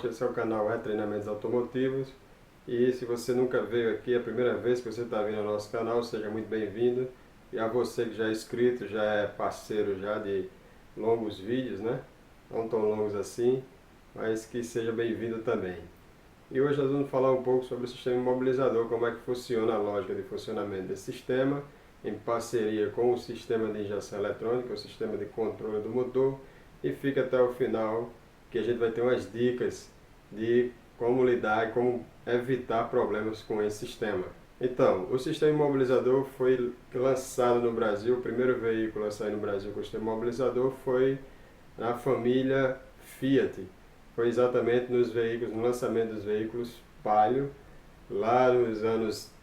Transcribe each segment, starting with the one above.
Lógica, esse é o canal Treinamentos Automotivos. E se você nunca veio aqui, é a primeira vez que você está vindo ao nosso canal, seja muito bem-vindo. E a você que já é inscrito, já é parceiro já de longos vídeos, né? Não tão longos assim, mas que seja bem-vindo também. E hoje nós vamos falar um pouco sobre o sistema imobilizador, como é que funciona a lógica de funcionamento desse sistema, em parceria com o sistema de injeção eletrônica, o sistema de controle do motor, e fica até o final, que a gente vai ter umas dicas de como lidar e como evitar problemas com esse sistema. Então, o sistema imobilizador foi lançado no Brasil, o primeiro veículo a sair no Brasil com o sistema imobilizador foi a família Fiat. Foi exatamente no lançamento dos veículos Palio, lá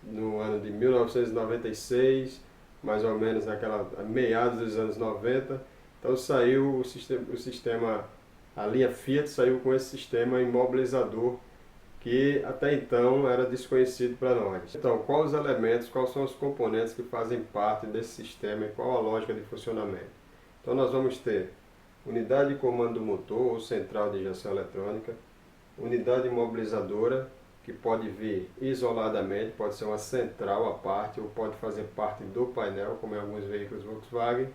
no ano de 1996, mais ou menos meados dos anos 90. Então saiu o sistema, a linha Fiat saiu com esse sistema imobilizador que até então era desconhecido para nós. Então, quais os elementos, quais são os componentes que fazem parte desse sistema e qual a lógica de funcionamento? Então nós vamos ter unidade de comando do motor ou central de injeção eletrônica, unidade imobilizadora, que pode vir isoladamente, pode ser uma central à parte ou pode fazer parte do painel, como em alguns veículos Volkswagen,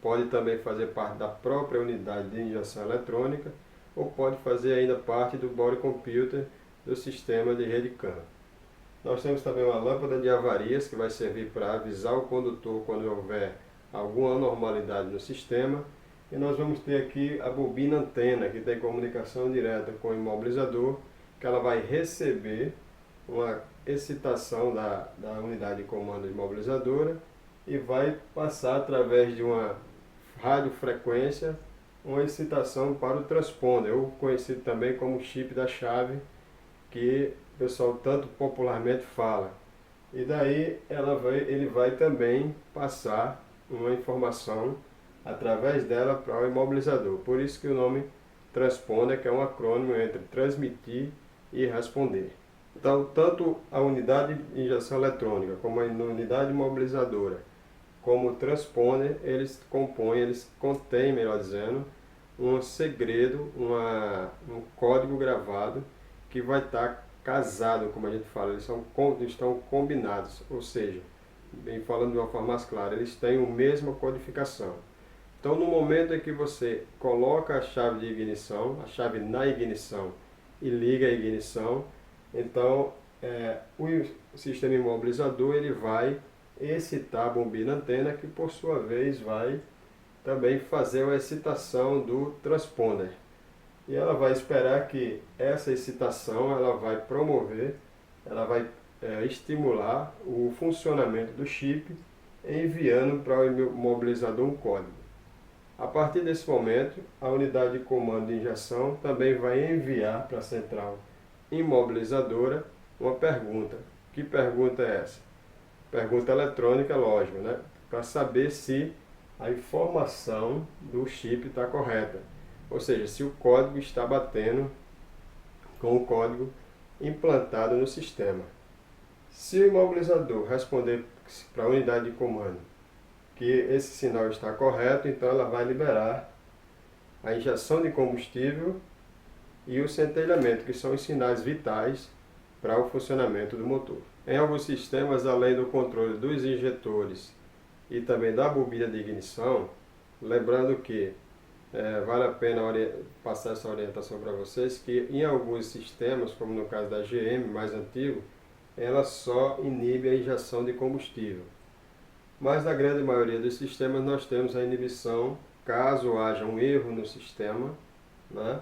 pode também fazer parte da própria unidade de injeção eletrônica ou pode fazer ainda parte do body computer do sistema de rede CAN. Nós temos também uma lâmpada de avarias que vai servir para avisar o condutor quando houver alguma anormalidade no sistema. E nós vamos ter aqui a bobina antena, que tem comunicação direta com o imobilizador, que ela vai receber uma excitação da unidade de comando imobilizadora e vai passar através de uma radiofrequência uma excitação para o transponder, ou conhecido também como chip da chave, que o pessoal tanto popularmente fala. E daí ele vai também passar uma informação através dela para o imobilizador. Por isso que o nome transponder, que é um acrônimo entre transmitir e responder. Então, tanto a unidade de injeção eletrônica, como a unidade imobilizadora, como o transponder, eles contêm, melhor dizendo, um segredo, um código gravado que vai estar casado, como a gente fala, eles estão combinados, ou seja, bem falando de uma forma mais clara, eles têm a mesma codificação. Então, no momento em que você coloca a chave de ignição, a chave na ignição e liga a ignição, então o sistema imobilizador ele vai excitar a bobina antena, que por sua vez vai também fazer a excitação do transponder. E ela vai esperar que essa excitação ela vai promover, ela vai estimular o funcionamento do chip, enviando para o imobilizador um código. A partir desse momento, a unidade de comando de injeção também vai enviar para a central imobilizadora uma pergunta. Que pergunta é essa? Pergunta eletrônica, lógico, né? Para saber se a informação do chip está correta. Ou seja, se o código está batendo com o código implantado no sistema. Se o imobilizador responder para a unidade de comando que esse sinal está correto, então ela vai liberar a injeção de combustível e o centelhamento, que são os sinais vitais para o funcionamento do motor. Em alguns sistemas, além do controle dos injetores e também da bobina de ignição, lembrando que vale a pena passar essa orientação para vocês, que em alguns sistemas, como no caso da GM, mais antigo, ela só inibe a injeção de combustível. Mas na grande maioria dos sistemas nós temos a inibição, caso haja um erro no sistema, né?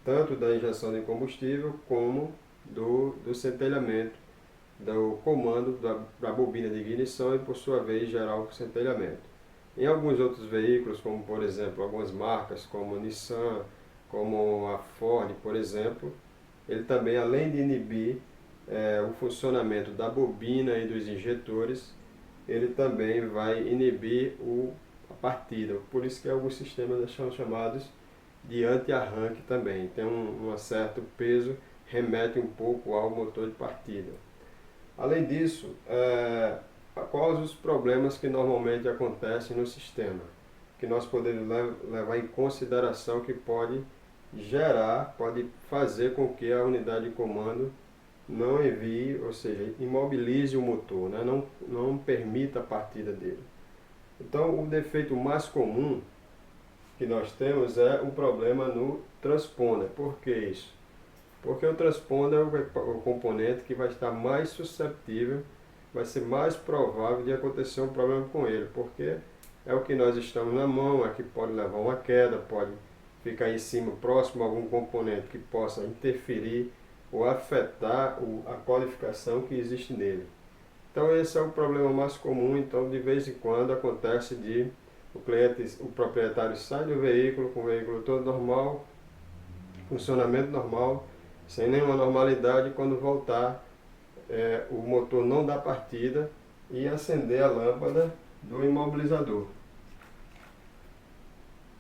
Tanto da injeção de combustível como do centelhamento, do comando da bobina de ignição e por sua vez gerar o centelhamento. Em alguns outros veículos, como por exemplo algumas marcas como Nissan, como a Ford, por exemplo, ele também, além de inibir o funcionamento da bobina e dos injetores, ele também vai inibir a partida. Por isso que alguns sistemas são chamados de anti-arranque também. Tem um certo peso, remete um pouco ao motor de partida. Além disso, quais os problemas que normalmente acontecem no sistema, que nós podemos levar em consideração que pode gerar, pode fazer com que a unidade de comando não envie, ou seja, imobilize o motor, né? Não permita a partida dele. Então, o defeito mais comum que nós temos é o problema no transponder. Por que isso? Porque o transponder é o componente que vai estar mais suscetível, vai ser mais provável de acontecer um problema com ele, porque é o que nós estamos na mão, é que pode levar uma queda, pode ficar em cima, próximo a algum componente que possa interferir ou afetar a qualificação que existe nele. Então esse é o problema mais comum. Então de vez em quando acontece de o proprietário sai do veículo com o veículo todo normal, funcionamento normal, sem nenhuma normalidade, quando voltar o motor não dá partida e acender a lâmpada do imobilizador.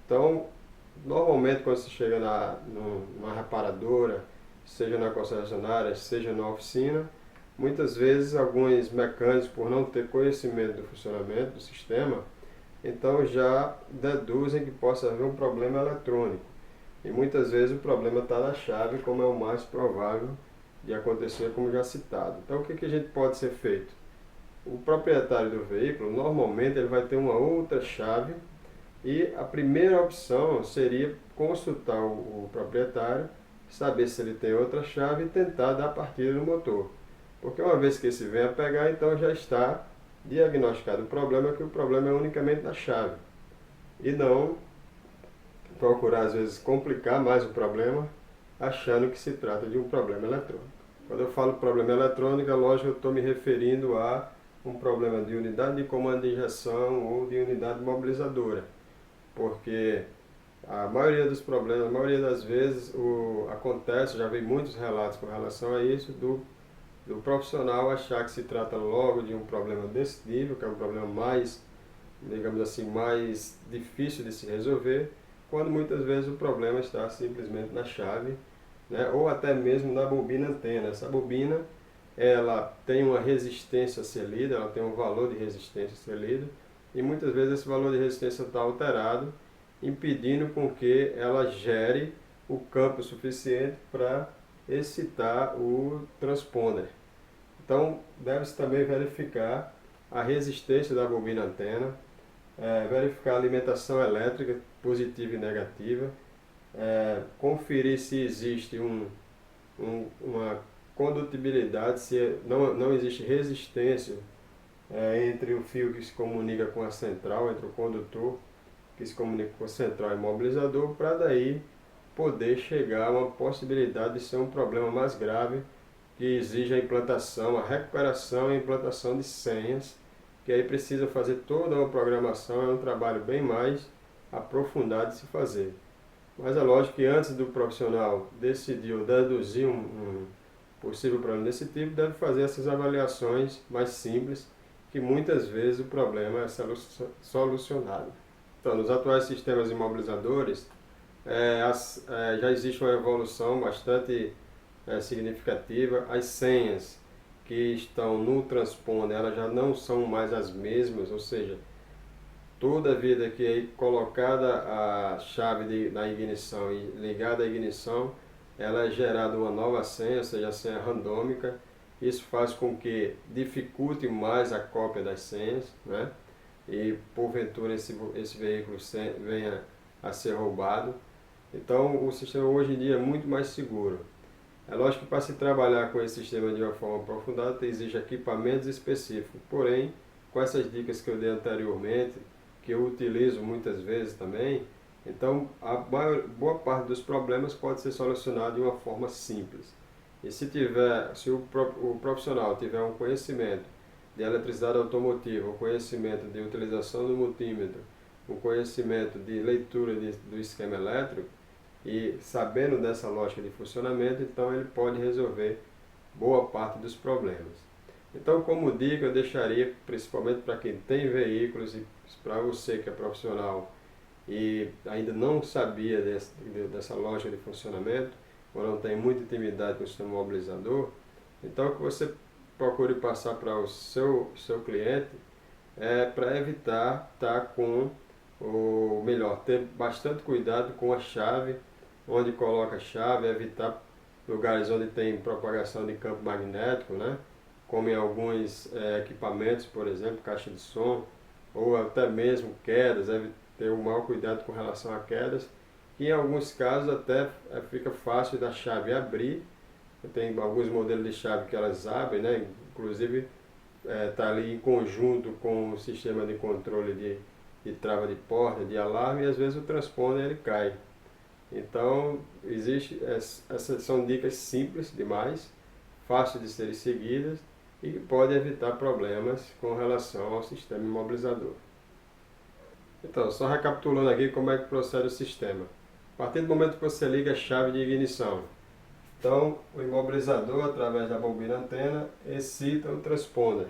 Então, normalmente quando você chega numa reparadora, seja na concessionária, seja na oficina, muitas vezes alguns mecânicos, por não ter conhecimento do funcionamento do sistema, então já deduzem que possa haver um problema eletrônico. E muitas vezes o problema está na chave, como é o mais provável de acontecer, como já citado. Então o que a gente pode ser feito? O proprietário do veículo, normalmente ele vai ter uma outra chave, e a primeira opção seria consultar o proprietário, saber se ele tem outra chave e tentar dar partida no motor. Porque uma vez que esse venha pegar, então já está diagnosticado o problema, que o problema é unicamente na chave. E não procurar às vezes complicar mais o problema, achando que se trata de um problema eletrônico. Quando eu falo problema eletrônico, é lógico que eu estou me referindo a um problema de unidade de comando de injeção ou de unidade mobilizadora. Porque a maioria dos problemas, a maioria das vezes acontece, já vi muitos relatos com relação a isso, do profissional achar que se trata logo de um problema desse nível, que é um problema mais, digamos assim, mais difícil de se resolver, quando muitas vezes o problema está simplesmente na chave, né, ou até mesmo na bobina antena. Essa bobina, ela tem uma resistência a ser lida, ela tem um valor de resistência a ser lido, e muitas vezes esse valor de resistência está alterado, impedindo com que ela gere o campo suficiente para excitar o transponder. Então, deve-se também verificar a resistência da bobina antena, verificar a alimentação elétrica positiva e negativa, conferir se existe uma condutibilidade, se não existe resistência entre o fio que se comunica com a central, entre o condutor que se comunica com a central e mobilizador, para daí poder chegar a uma possibilidade de ser um problema mais grave, que exige a implantação, a recuperação e a implantação de senhas, que aí precisa fazer toda uma programação, é um trabalho bem mais aprofundado de se fazer. Mas é lógico que antes do profissional decidir ou deduzir um possível problema desse tipo, deve fazer essas avaliações mais simples, que muitas vezes o problema é solucionado. Então, nos atuais sistemas imobilizadores, já existe uma evolução bastante significativa. As senhas que estão no transponder, elas já não são mais as mesmas, ou seja, toda vida que é colocada a chave na ignição e ligada à ignição, ela é gerada uma nova senha, ou seja, a senha randômica. Isso faz com que dificulte mais a cópia das senhas, né? E porventura esse veículo venha a ser roubado. Então o sistema hoje em dia é muito mais seguro. É lógico que para se trabalhar com esse sistema de uma forma aprofundada exige equipamentos específicos, porém, com essas dicas que eu dei anteriormente, que eu utilizo muitas vezes também, então boa parte dos problemas pode ser solucionado de uma forma simples. E se o profissional tiver um conhecimento de eletricidade automotiva, um conhecimento de utilização do multímetro, um conhecimento de leitura do esquema elétrico, e sabendo dessa lógica de funcionamento, então ele pode resolver boa parte dos problemas. Então, como dica, eu deixaria, principalmente para quem tem veículos e para você que é profissional e ainda não sabia dessa lógica de funcionamento, ou não tem muita intimidade com o sistema mobilizador, então que você procure passar para o seu cliente para evitar estar com, ou melhor, ter bastante cuidado com a chave onde coloca a chave, evitar lugares onde tem propagação de campo magnético, né? Como em alguns equipamentos, por exemplo, caixa de som, ou até mesmo quedas, deve ter um maior cuidado com relação a quedas. E em alguns casos até fica fácil da chave abrir. Tem alguns modelos de chave que elas abrem, né? Inclusive está ali em conjunto com o sistema de controle de trava de porta, de alarme, e às vezes o transponder ele cai. Então, essas são dicas simples demais, fáceis de serem seguidas e que podem evitar problemas com relação ao sistema imobilizador. Então, só recapitulando aqui como é que procede o sistema. A partir do momento que você liga a chave de ignição, então o imobilizador, através da bobina antena, excita o transponder.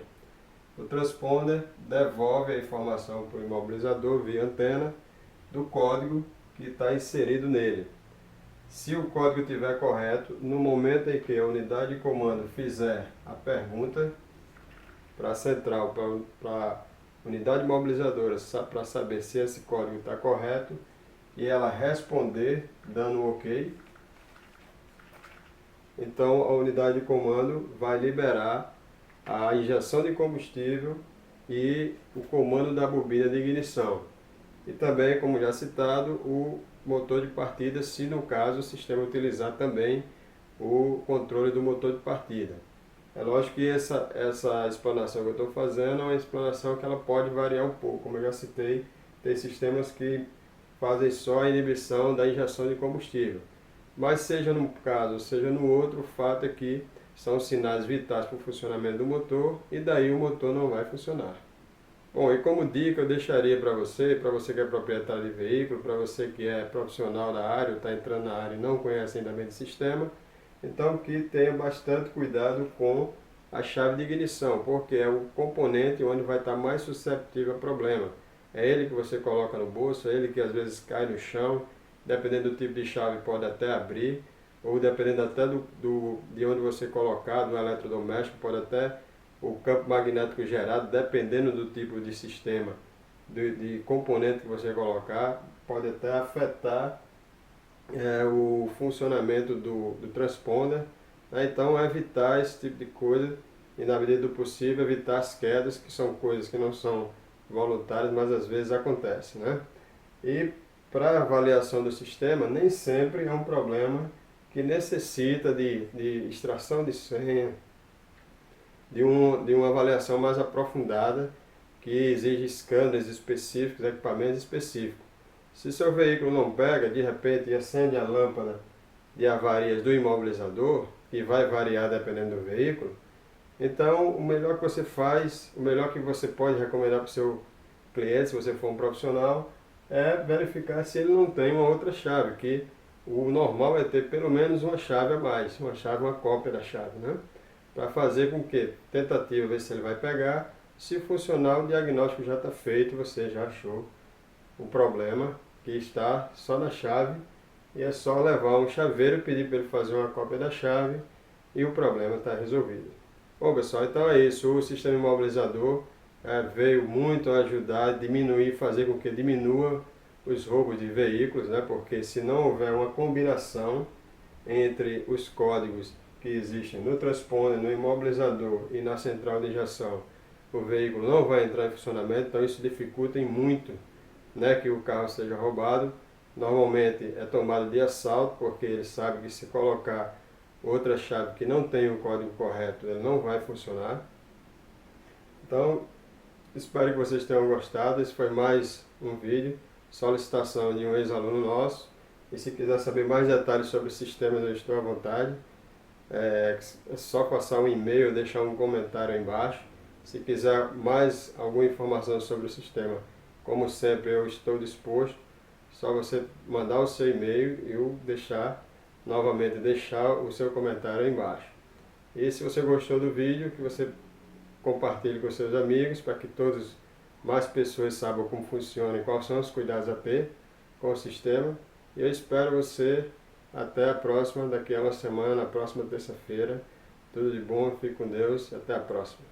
O transponder devolve a informação para o imobilizador via antena do código que está inserido nele. Se o código estiver correto, no momento em que a unidade de comando fizer a pergunta para a central, para a unidade mobilizadora, para saber se esse código está correto, e ela responder dando um OK, então a unidade de comando vai liberar a injeção de combustível e o comando da bobina de ignição. E também, como já citado, o motor de partida, se no caso o sistema utilizar também o controle do motor de partida. É lógico que essa explanação que eu estou fazendo é uma explanação que ela pode variar um pouco. Como eu já citei, tem sistemas que fazem só a inibição da injeção de combustível. Mas seja num caso, seja no outro, o fato é que são sinais vitais para o funcionamento do motor e daí o motor não vai funcionar. Bom, e como dica eu deixaria para você que é proprietário de veículo, para você que é profissional da área, ou está entrando na área e não conhece ainda bem o sistema, então que tenha bastante cuidado com a chave de ignição, porque é o componente onde vai estar mais susceptível a problema. É ele que você coloca no bolso, é ele que às vezes cai no chão, dependendo do tipo de chave pode até abrir, ou dependendo até de onde você colocar, do eletrodoméstico, pode até o campo magnético gerado, dependendo do tipo de sistema, de componente que você colocar, pode até afetar o funcionamento do transponder, né? Então evitar esse tipo de coisa e na medida do possível evitar as quedas, que são coisas que não são voluntárias, mas às vezes acontecem, né? E para avaliação do sistema, nem sempre é um problema que necessita de extração de senha, de uma avaliação mais aprofundada, que exige scanners específicos, equipamentos específicos. Se seu veículo não pega, de repente acende a lâmpada de avarias do imobilizador, que vai variar dependendo do veículo, então o melhor que você faz, o melhor que você pode recomendar para o seu cliente, se você for um profissional, é verificar se ele não tem uma outra chave, que o normal é ter pelo menos uma chave a mais, uma cópia da chave, né? Para fazer com que, tentativa, ver se ele vai pegar, se funcionar o diagnóstico já está feito, você já achou o problema que está só na chave, e é só levar um chaveiro, pedir para ele fazer uma cópia da chave e o problema está resolvido. Bom pessoal, então é isso, o sistema imobilizador veio muito a ajudar a diminuir, fazer com que diminua os roubos de veículos, né? Porque se não houver uma combinação entre os códigos que existem no transponder, no imobilizador e na central de injeção, o veículo não vai entrar em funcionamento, então isso dificulta muito, né, que o carro seja roubado. Normalmente é tomado de assalto, porque ele sabe que se colocar outra chave que não tem o código correto, ele não vai funcionar. Então, espero que vocês tenham gostado. Esse foi mais um vídeo, solicitação de um ex-aluno nosso. E se quiser saber mais detalhes sobre o sistema, eu estou à vontade. É só passar um e-mail, deixar um comentário aí embaixo. Se quiser mais alguma informação sobre o sistema, como sempre eu estou disposto. Só você mandar o seu e-mail e eu novamente deixar o seu comentário aí embaixo. E se você gostou do vídeo, que você compartilhe com seus amigos, para que mais pessoas saibam como funciona e quais são os cuidados a ter com o sistema. E eu espero você até a próxima, daqui a uma semana, na próxima terça-feira. Tudo de bom, fique com Deus, até a próxima.